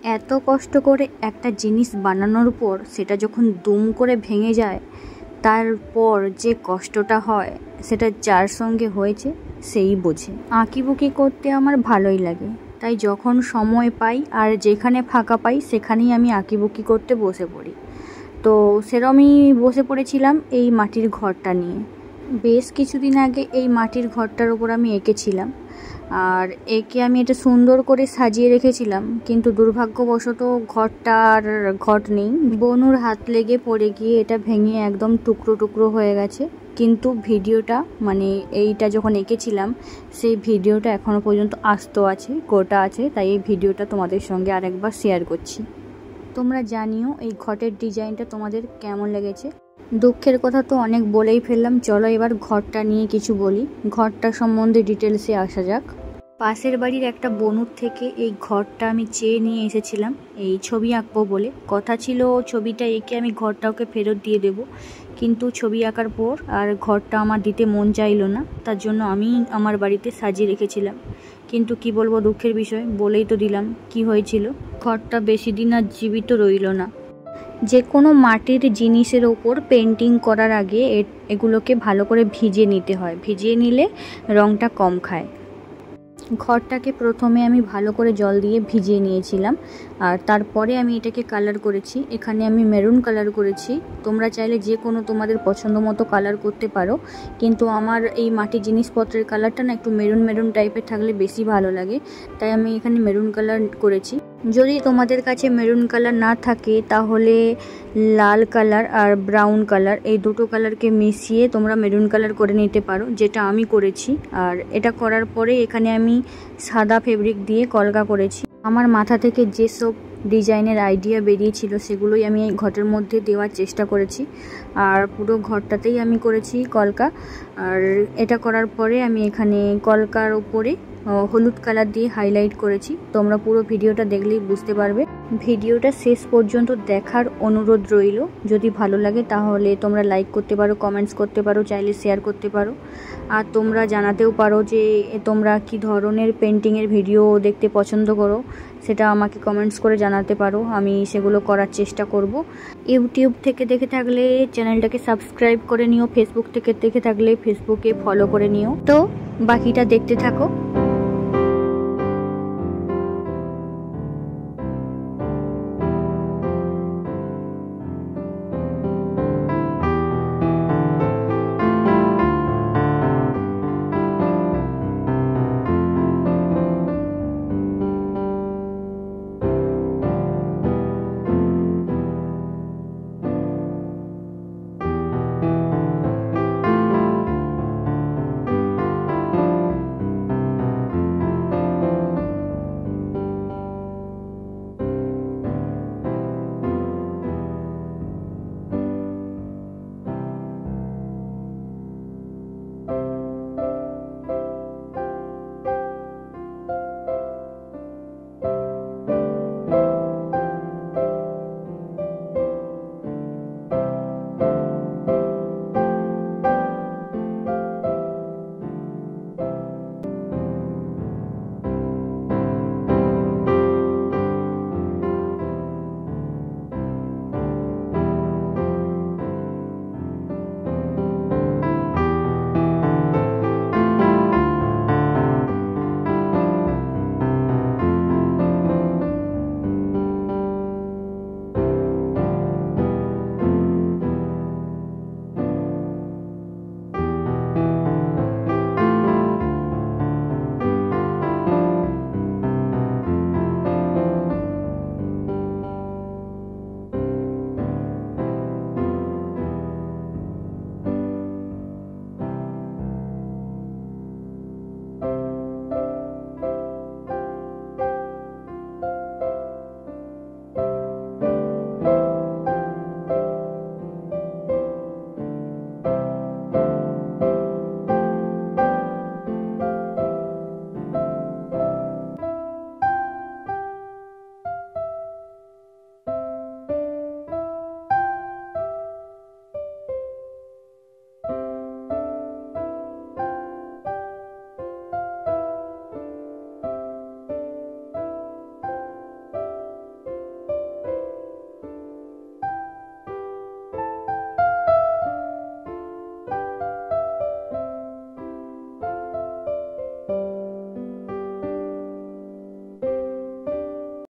এত কষ্ট করে একটা জিনিস বানানোর পর সেটা যখন দুম করে ভেঙে যায়, তারপর যে কষ্টটা হয় সেটা যার সঙ্গে হয়েছে সেই বোঝে। আঁকিবুকি করতে আমার ভালোই লাগে, তাই যখন সময় পাই আর যেখানে ফাঁকা পাই সেখানেই আমি আঁকিবুকি করতে বসে পড়ি। তো সেরমই বসে পড়েছিলাম এই মাটির ঘরটা নিয়ে। বেশ কিছুদিন আগে এই মাটির ঘরটার ওপর আমি এঁকেছিলাম, আর এঁকে আমি এটা সুন্দর করে সাজিয়ে রেখেছিলাম, কিন্তু দুর্ভাগ্যবশত ঘরটা আর ঘর নেই। বনুর হাত লেগে পড়ে গিয়ে এটা ভেঙে একদম টুকরো টুকরো হয়ে গেছে। কিন্তু ভিডিওটা মানে এইটা যখন এঁকেছিলাম সেই ভিডিওটা এখনও পর্যন্ত আস্ত আছে, গোটা আছে, তাই এই ভিডিওটা তোমাদের সঙ্গে আরেকবার শেয়ার করছি। তোমরা জানিও এই ঘটের ডিজাইনটা তোমাদের কেমন লেগেছে। দুঃখের কথা তো অনেক বলেই ফেললাম, চলো এবার ঘরটা নিয়ে কিছু বলি। ঘরটা সম্বন্ধে ডিটেলসে আসা যাক। পাশের বাড়ির একটা বনুর থেকে এই ঘরটা আমি চেয়ে নিয়ে এসেছিলাম এই ছবি আঁকবো বলে। কথা ছিল ছবিটা এঁকে আমি ঘরটা ওকে ফেরত দিয়ে দেব, কিন্তু ছবি আঁকার পর আর ঘরটা আমার দিতে মন চাইলো না, তার জন্য আমি আমার বাড়িতে সাজিয়ে রেখেছিলাম। কিন্তু কি বলবো, দুঃখের বিষয়, বলেই তো দিলাম কি হয়েছিল। ঘরটা বেশি দিন আর জীবিত রইল না। যে কোনো মাটির জিনিসের ওপর পেন্টিং করার আগে এগুলোকে ভালো করে ভিজিয়ে নিতে হয়, ভিজিয়ে নিলে রঙটা কম খায়। ঘরটাকে প্রথমে আমি ভালো করে জল দিয়ে ভিজিয়ে নিয়েছিলাম, আর তারপরে আমি এটাকে কালার করেছি। এখানে আমি মেরুন কালার করেছি, তোমরা চাইলে যে কোনো তোমাদের পছন্দ মতো কালার করতে পারো, কিন্তু আমার এই মাটির জিনিসপত্রের কালারটা না একটু মেরুন মেরুন টাইপের থাকলে বেশি ভালো লাগে, তাই আমি এখানে মেরুন কালার করেছি। যদি তোমাদের কাছে মেরুন কালার না থাকে তাহলে লাল কালার আর ব্রাউন কালার এই দুটো কালারকে মিশিয়ে তোমরা মেরুন কালার করে নিতে পারো, যেটা আমি করেছি। আর এটা করার পরে এখানে আমি সাদা ফেব্রিক দিয়ে কলকা করেছি। আমার মাথা থেকে যেসব ডিজাইনের আইডিয়া বেরিয়েছিল সেগুলোই আমি এই ঘটের মধ্যে দেওয়ার চেষ্টা করেছি, আর পুরো ঘরটাতেই আমি করেছি কলকা। আর এটা করার পরে আমি এখানে কলকার উপরে হলুদ কালার দিয়ে হাইলাইট করেছি। তোমরা পুরো ভিডিওটা দেখলেই বুঝতে পারবে। ভিডিওটা শেষ পর্যন্ত দেখার অনুরোধ রইল। যদি ভালো লাগে তাহলে তোমরা লাইক করতে পারো, কমেন্টস করতে পারো, চাইলে শেয়ার করতে পারো। আর তোমরা জানাতেও পারো যে তোমরা কি ধরনের পেন্টিংয়ের ভিডিও দেখতে পছন্দ করো, সেটা আমাকে কমেন্টস করে জানাতে পারো, আমি সেগুলো করার চেষ্টা করব। ইউটিউব থেকে দেখে থাকলে চ্যানেলটাকে সাবস্ক্রাইব করে নিও, ফেসবুক থেকে দেখে থাকলে ফেসবুকে ফলো করে নিও। তো বাকিটা দেখতে থাকো।